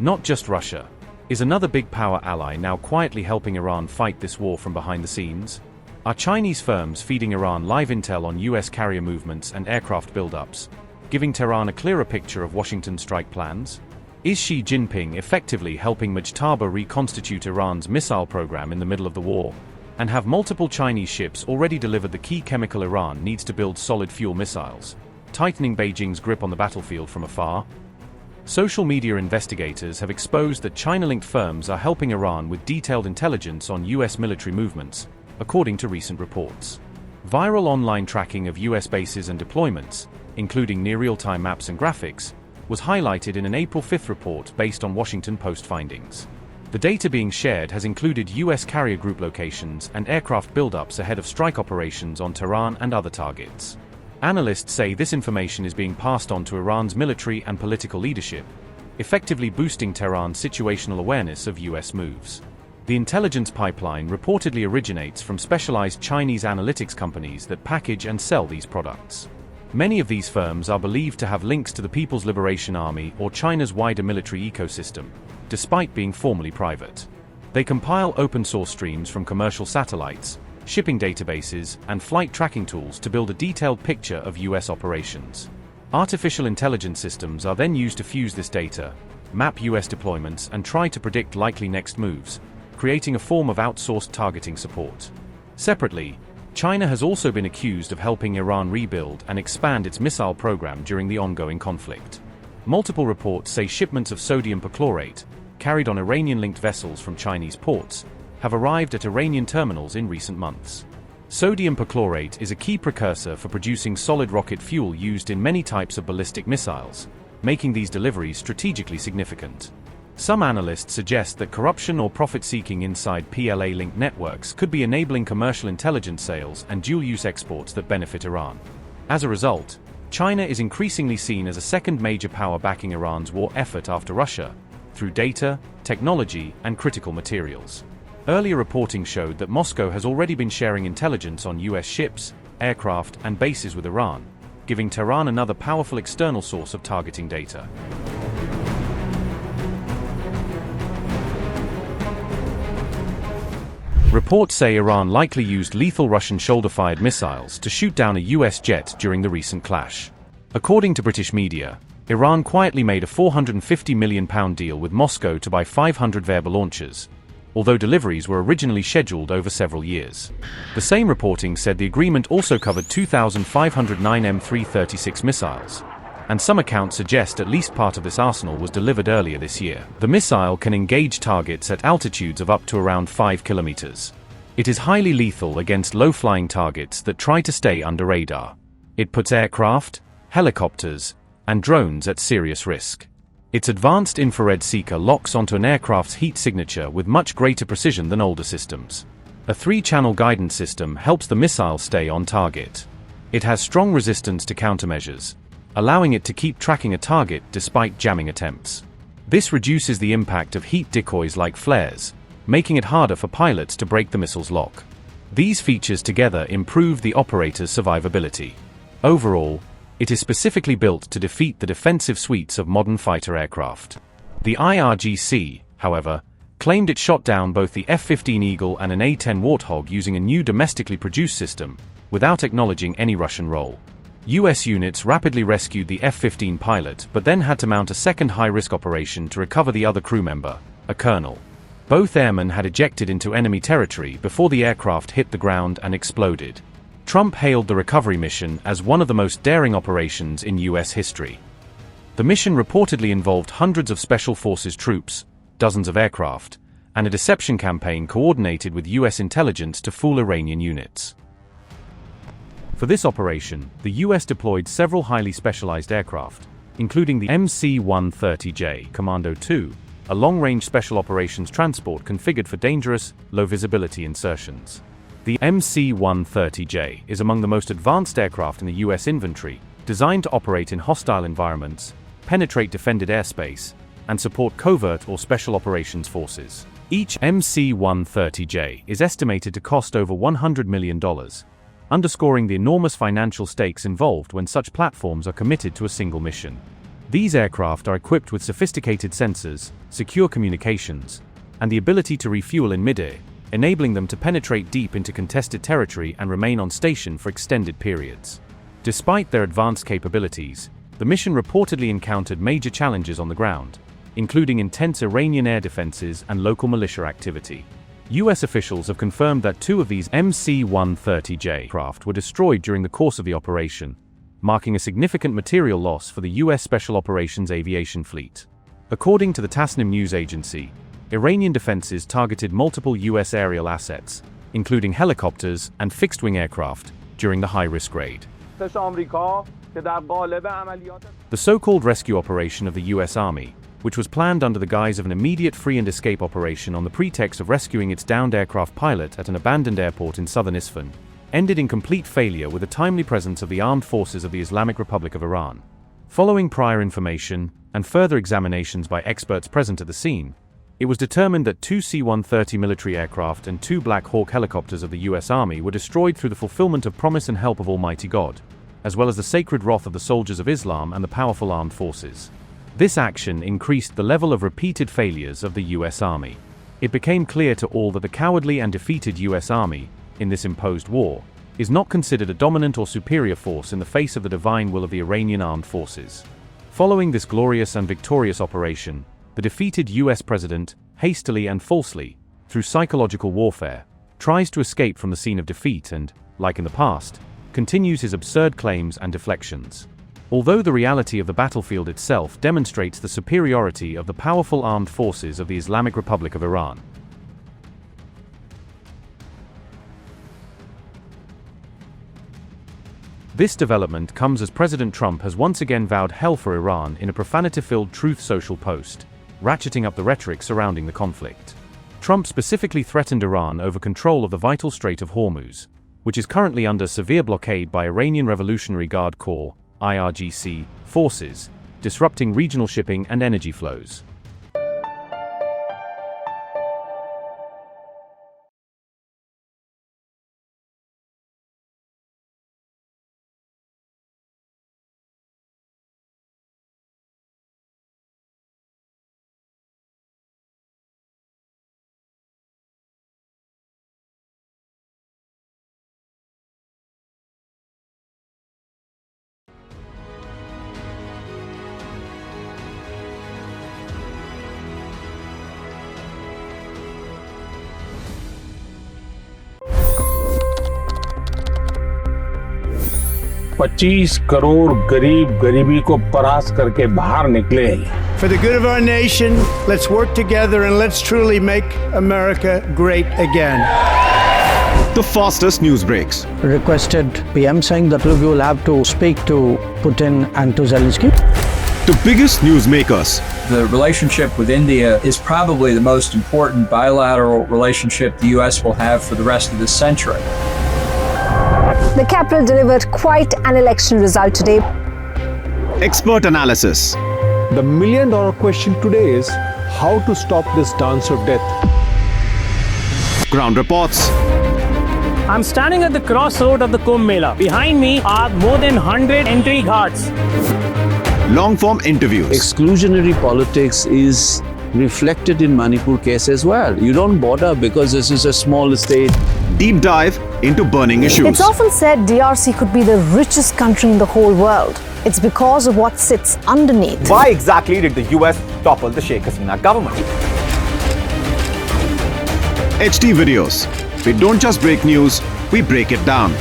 Not just Russia. Is another big power ally now quietly helping Iran fight this war from behind the scenes? Are Chinese firms feeding Iran live intel on US carrier movements and aircraft buildups, giving Tehran a clearer picture of Washington's strike plans? Is Xi Jinping effectively helping Mojtaba reconstitute Iran's missile program in the middle of the war? And have multiple Chinese ships already delivered the key chemical Iran needs to build solid fuel missiles, tightening Beijing's grip on the battlefield from afar? Social media investigators have exposed that China-linked firms are helping Iran with detailed intelligence on US military movements, according to recent reports. Viral online tracking of US bases and deployments, including near real-time maps and graphics, was highlighted in an April 5 report based on Washington Post findings. The data being shared has included US carrier group locations and aircraft buildups ahead of strike operations on Tehran and other targets. Analysts say this information is being passed on to Iran's military and political leadership, effectively boosting Tehran's situational awareness of US moves. The intelligence pipeline reportedly originates from specialized Chinese analytics companies that package and sell these products. Many of these firms are believed to have links to the People's Liberation Army or China's wider military ecosystem, despite being formally private. They compile open-source streams from commercial satellites, shipping databases, and flight tracking tools to build a detailed picture of US operations. Artificial intelligence systems are then used to fuse this data, map US deployments, and try to predict likely next moves, creating a form of outsourced targeting support. Separately, China has also been accused of helping Iran rebuild and expand its missile program during the ongoing conflict. Multiple reports say shipments of sodium perchlorate, carried on Iranian-linked vessels from Chinese ports, have arrived at Iranian terminals in recent months. Sodium perchlorate is a key precursor for producing solid rocket fuel used in many types of ballistic missiles, making these deliveries strategically significant. Some analysts suggest that corruption or profit-seeking inside PLA-linked networks could be enabling commercial intelligence sales and dual-use exports that benefit Iran. As a result, China is increasingly seen as a second major power backing Iran's war effort after Russia, through data, technology, and critical materials. Earlier reporting showed that Moscow has already been sharing intelligence on US ships, aircraft, and bases with Iran, giving Tehran another powerful external source of targeting data. Reports say Iran likely used lethal Russian shoulder-fired missiles to shoot down a US jet during the recent clash. According to British media, Iran quietly made a £450 million deal with Moscow to buy 500 Verba launchers, although deliveries were originally scheduled over several years. The same reporting said the agreement also covered 2,509 M336 missiles, and some accounts suggest at least part of this arsenal was delivered earlier this year. The missile can engage targets at altitudes of up to around 5 kilometers. It is highly lethal against low-flying targets that try to stay under radar. It puts aircraft, helicopters, and drones at serious risk. Its advanced infrared seeker locks onto an aircraft's heat signature with much greater precision than older systems. A 3-channel guidance system helps the missile stay on target. It has strong resistance to countermeasures, allowing it to keep tracking a target despite jamming attempts. This reduces the impact of heat decoys like flares, making it harder for pilots to break the missile's lock. These features together improve the operator's survivability. Overall, it is specifically built to defeat the defensive suites of modern fighter aircraft. The IRGC, however, claimed it shot down both the F-15 Eagle and an A-10 Warthog using a new domestically produced system, without acknowledging any Russian role. US units rapidly rescued the F-15 pilot but then had to mount a second high-risk operation to recover the other crew member, a colonel. Both airmen had ejected into enemy territory before the aircraft hit the ground and exploded. Trump hailed the recovery mission as one of the most daring operations in US history. The mission reportedly involved hundreds of Special Forces troops, dozens of aircraft, and a deception campaign coordinated with US intelligence to fool Iranian units. For this operation, the US deployed several highly specialized aircraft, including the MC-130J Commando II, a long-range special operations transport configured for dangerous, low-visibility insertions. The MC-130J is among the most advanced aircraft in the US inventory, designed to operate in hostile environments, penetrate defended airspace, and support covert or special operations forces. Each MC-130J is estimated to cost over $100 million, underscoring the enormous financial stakes involved when such platforms are committed to a single mission. These aircraft are equipped with sophisticated sensors, secure communications, and the ability to refuel in midair, enabling them to penetrate deep into contested territory and remain on station for extended periods. Despite their advanced capabilities, the mission reportedly encountered major challenges on the ground, including intense Iranian air defenses and local militia activity. US officials have confirmed that 2 of these MC-130J craft were destroyed during the course of the operation, marking a significant material loss for the US Special Operations Aviation Fleet. According to the Tasnim news agency, Iranian defenses targeted multiple US aerial assets, including helicopters and fixed-wing aircraft, during the high-risk raid. The so-called rescue operation of the US Army, which was planned under the guise of an immediate free-and-escape operation on the pretext of rescuing its downed aircraft pilot at an abandoned airport in southern Isfahan, ended in complete failure with the timely presence of the armed forces of the Islamic Republic of Iran. Following prior information and further examinations by experts present at the scene, it was determined that 2 C-130 military aircraft and 2 Black Hawk helicopters of the US Army were destroyed through the fulfillment of promise and help of Almighty God, as well as the sacred wrath of the soldiers of Islam and the powerful armed forces. This action increased the level of repeated failures of the US Army. It became clear to all that the cowardly and defeated US Army, in this imposed war, is not considered a dominant or superior force in the face of the divine will of the Iranian armed forces. Following this glorious and victorious operation, the defeated US president, hastily and falsely, through psychological warfare, tries to escape from the scene of defeat and, like in the past, continues his absurd claims and deflections. Although the reality of the battlefield itself demonstrates the superiority of the powerful armed forces of the Islamic Republic of Iran. This development comes as President Trump has once again vowed hell for Iran in a profanity-filled Truth Social post, ratcheting up the rhetoric surrounding the conflict. Trump specifically threatened Iran over control of the vital Strait of Hormuz, which is currently under severe blockade by Iranian Revolutionary Guard Corps (IRGC) forces, disrupting regional shipping and energy flows. $25 crore गरीब गरीबी को परास्त करके बाहर निकले। For the good of our nation, let's work together and let's truly make America great again. The fastest news breaks. Requested PM saying that we will have to speak to Putin and to Zelensky. The biggest news makers. The relationship with India is probably the most important bilateral relationship the US will have for the rest of this century. The capital delivered quite an election result today. Expert analysis. The million-dollar question today is how to stop this dance of death. Ground reports. I'm standing at the crossroad of the Kumbh Mela. Behind me are more than 100 entry guards. Long-form interviews. Exclusionary politics is reflected in Manipur case as well. You don't bother because this is a small state. Deep dive into burning issues. It's often said DRC could be the richest country in the whole world. It's because of what sits underneath. Why exactly did the US topple the Sheikh Hasina government? HD videos. We don't just break news, we break it down.